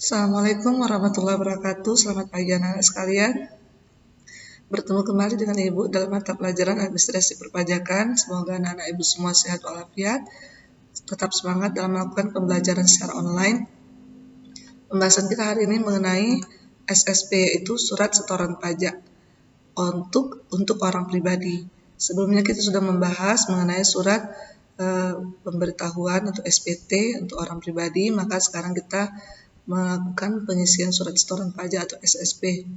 Assalamualaikum warahmatullahi wabarakatuh. Selamat pagi anak-anak sekalian. Bertemu kembali dengan Ibu dalam mata pelajaran administrasi perpajakan. Semoga anak-anak Ibu semua sehat walafiat. Tetap semangat dalam melakukan pembelajaran secara online. Pembahasan kita hari ini mengenai SSP, yaitu surat setoran pajak untuk orang pribadi. Sebelumnya kita sudah membahas mengenai surat pemberitahuan atau SPT untuk orang pribadi, maka sekarang kita melakukan pengisian surat setoran pajak atau SSP.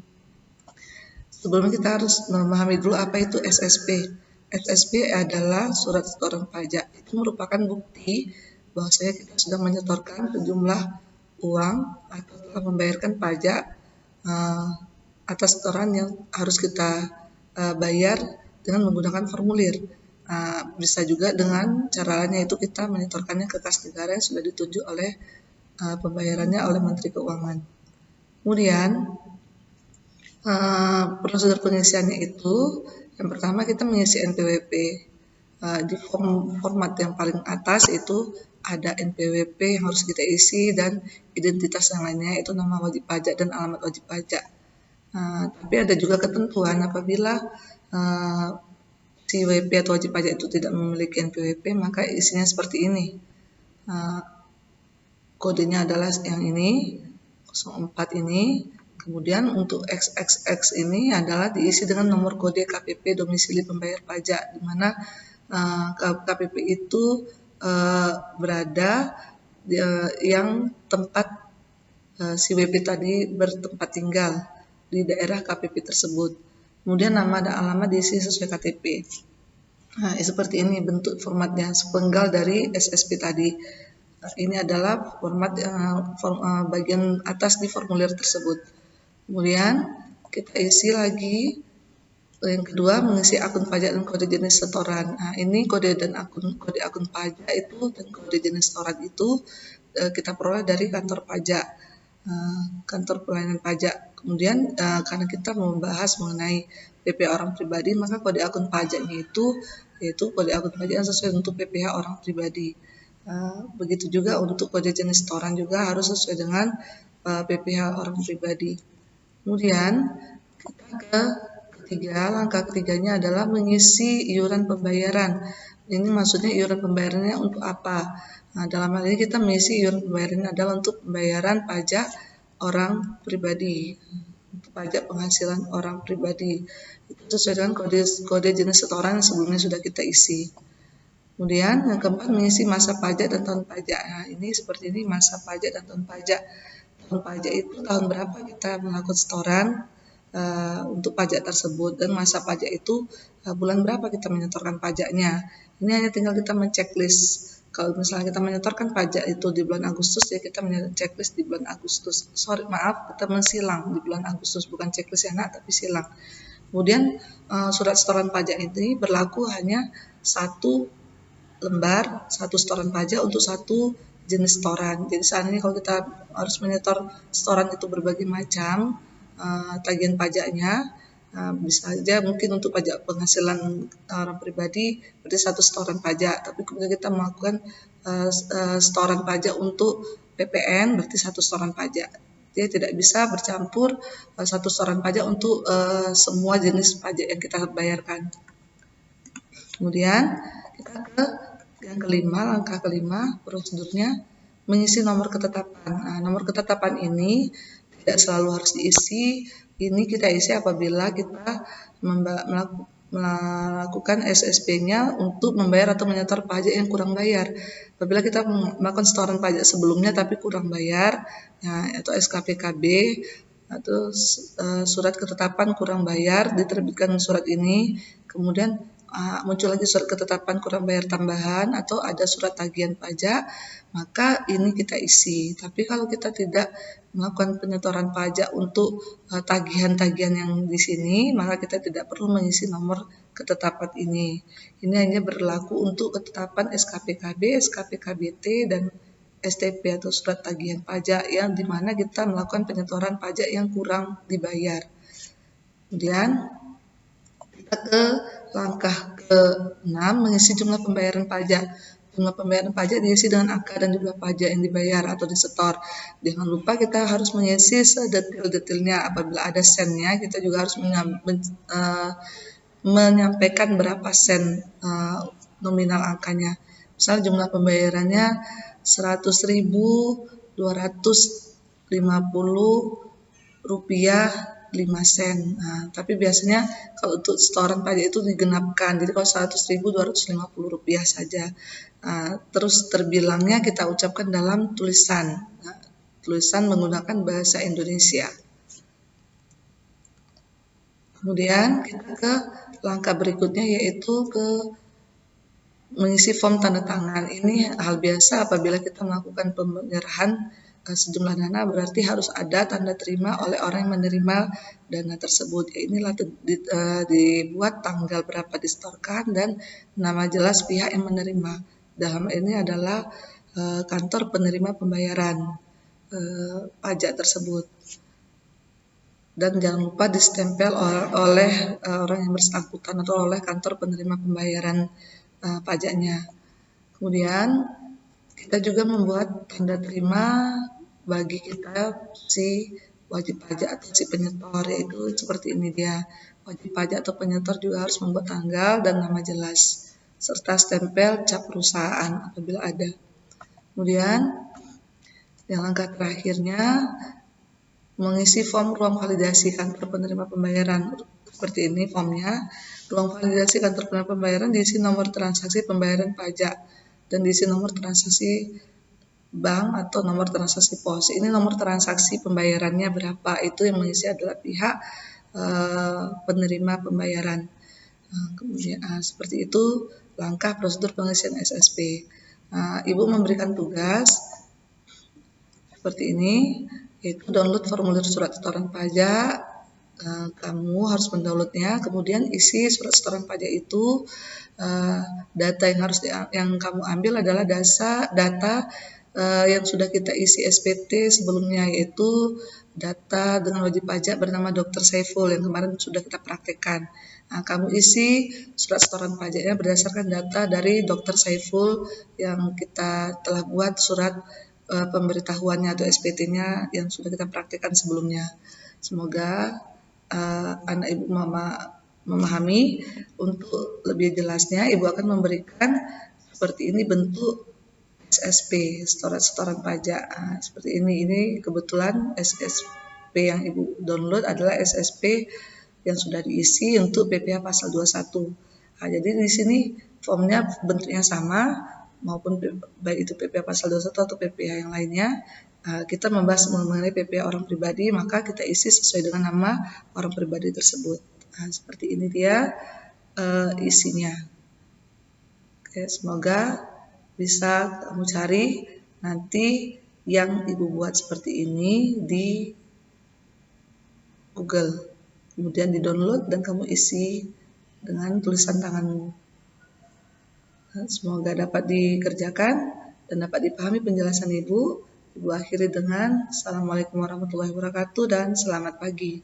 Sebelumnya kita harus memahami dulu apa itu SSP. SSP adalah surat setoran pajak. Itu merupakan bukti bahwasanya kita sudah menyetorkan sejumlah uang atau telah membayarkan pajak atas setoran yang harus kita bayar dengan menggunakan formulir. Bisa juga dengan cara lainnya, itu kita menyetorkannya ke kas negara yang sudah ditunjuk oleh pembayarannya oleh Menteri Keuangan. Kemudian prosedur pengisiannya itu, yang pertama kita mengisi NPWP. Di format yang paling atas itu ada NPWP yang harus kita isi dan identitas yang lainnya, itu nama wajib pajak dan alamat wajib pajak. Tapi ada juga ketentuan apabila si WP atau wajib pajak itu tidak memiliki NPWP, maka isinya seperti ini. Kodenya adalah yang ini, 04 ini. Kemudian untuk XXX ini adalah diisi dengan nomor kode KPP domisili pembayar pajak, di mana KPP itu berada yang tempat si WP tadi bertempat tinggal di daerah KPP tersebut. Kemudian nama dan alamat diisi sesuai KTP. Seperti ini bentuk formatnya, sepenggal dari SSP tadi. Ini adalah format bagian atas di formulir tersebut. Kemudian kita isi lagi yang kedua, mengisi akun pajak dan kode jenis setoran. Ini kode akun pajak itu dan kode jenis setoran itu kita peroleh dari kantor pajak, kantor pelayanan pajak. Kemudian karena kita membahas mengenai PPh orang pribadi, maka kode akun pajaknya itu yaitu kode akun pajak yang sesuai untuk PPh orang pribadi. Begitu juga untuk kode jenis setoran juga harus sesuai dengan PPh orang pribadi. Kemudian kita ke langkah ketiganya adalah mengisi iuran pembayaran. Ini maksudnya iuran pembayarannya untuk apa? Dalam hal ini kita mengisi iuran pembayaran adalah untuk pembayaran pajak orang pribadi, untuk pajak penghasilan orang pribadi. Itu sesuai dengan kode jenis setoran yang sebelumnya sudah kita isi. Kemudian yang keempat, mengisi masa pajak dan tahun pajak. Ini seperti ini, masa pajak dan tahun pajak. Tahun pajak itu tahun berapa kita melakukan setoran untuk pajak tersebut, dan masa pajak itu bulan berapa kita menyetorkan pajaknya. Ini hanya tinggal kita menceklis. Kalau misalnya kita menyetorkan pajak itu di bulan Agustus, ya kita menceklis di bulan Agustus. Kita mensilang di bulan Agustus, bukan checklist ya nak, tapi silang. Kemudian surat setoran pajak ini berlaku hanya satu lembar, satu setoran pajak untuk satu jenis setoran. Jadi saat ini kalau kita harus menyetor setoran itu berbagai macam tagihan pajaknya, bisa saja mungkin untuk pajak penghasilan orang pribadi berarti satu setoran pajak, tapi kemudian kita melakukan setoran pajak untuk PPN berarti satu setoran pajak. Dia tidak bisa bercampur satu setoran pajak untuk semua jenis pajak yang kita bayarkan. Kemudian kita ke yang kelima, langkah kelima, prosedurnya mengisi nomor ketetapan. Nomor ketetapan ini tidak selalu harus diisi. Ini kita isi apabila kita melakukan SSP-nya untuk membayar atau menyetor pajak yang kurang bayar. Apabila kita melakukan setoran pajak sebelumnya tapi kurang bayar, atau SKPKB atau surat ketetapan kurang bayar, diterbitkan surat ini, kemudian muncul lagi surat ketetapan kurang bayar tambahan atau ada surat tagihan pajak, maka ini kita isi. Tapi kalau kita tidak melakukan penyetoran pajak untuk tagihan-tagihan yang di sini, maka kita tidak perlu mengisi nomor ketetapan ini. Ini hanya berlaku untuk ketetapan SKPKB, SKPKBT, dan STP atau surat tagihan pajak yang dimana kita melakukan penyetoran pajak yang kurang dibayar. Kemudian kita ke langkah ke-6, mengisi jumlah pembayaran pajak. jumlah pembayaran pajak diisi dengan angka dan jumlah pajak yang dibayar atau disetor. Jangan lupa kita harus mengisi sedetail-detailnya. Apabila ada sennya, kita juga harus menyampaikan berapa sen nominal angkanya. Misal jumlah pembayarannya 100.250 rupiah 5 sen. Nah, tapi biasanya kalau untuk setoran pajak itu digenapkan. Jadi kalau 100.250 rupiah saja. Nah, terus terbilangnya kita ucapkan dalam tulisan. Nah, tulisan menggunakan bahasa Indonesia. Kemudian kita ke langkah berikutnya yaitu ke mengisi form tanda tangan. Ini hal biasa apabila kita melakukan penyerahan sejumlah dana, berarti harus ada tanda terima oleh orang yang menerima dana tersebut. Ya, inilah dibuat tanggal berapa disetorkan dan nama jelas pihak yang menerima. Dalam ini adalah kantor penerima pembayaran pajak tersebut. Dan jangan lupa distempel oleh orang yang bersangkutan atau oleh kantor penerima pembayaran pajaknya. Kemudian kita juga membuat tanda terima bagi kita si wajib pajak atau si penyetor, yaitu seperti ini dia. Wajib pajak atau penyetor juga harus membuat tanggal dan nama jelas serta stempel cap perusahaan apabila ada. Kemudian yang langkah terakhirnya mengisi form ruang validasi kantor penerima pembayaran. Seperti ini formnya. Ruang validasi kantor penerima pembayaran diisi nomor transaksi pembayaran pajak dan diisi nomor transaksi bank atau nomor transaksi pos. Ini nomor transaksi pembayarannya berapa, itu yang mengisi adalah pihak penerima pembayaran. Kemudian seperti itu langkah prosedur pengisian SSP. Ibu memberikan tugas seperti ini, yaitu download formulir surat setoran pajak. Kamu harus mendownloadnya, kemudian isi surat setoran pajak itu. Data yang kamu ambil adalah data yang sudah kita isi SPT sebelumnya, yaitu data dengan wajib pajak bernama Dr. Saiful yang kemarin sudah kita praktekkan. Kamu isi surat setoran pajaknya berdasarkan data dari Dr. Saiful yang kita telah buat surat pemberitahuannya atau SPT-nya yang sudah kita praktekkan sebelumnya. Semoga anak ibu memahami. Untuk lebih jelasnya, ibu akan memberikan seperti ini bentuk SSP, setoran pajak. Seperti ini kebetulan SSP yang ibu download adalah SSP yang sudah diisi untuk PPh pasal 21. Jadi di sini formnya bentuknya sama, maupun baik itu PPh pasal 21 atau PPh yang lainnya. Kita membahas mengenai PPh orang pribadi, maka kita isi sesuai dengan nama orang pribadi tersebut. Seperti ini dia isinya. Oke, semoga bisa kamu cari nanti yang ibu buat seperti ini di Google, kemudian di-download dan kamu isi dengan tulisan tanganmu. Semoga dapat dikerjakan dan dapat dipahami penjelasan ibu. Ibu akhiri dengan Assalamualaikum warahmatullahi wabarakatuh dan selamat pagi.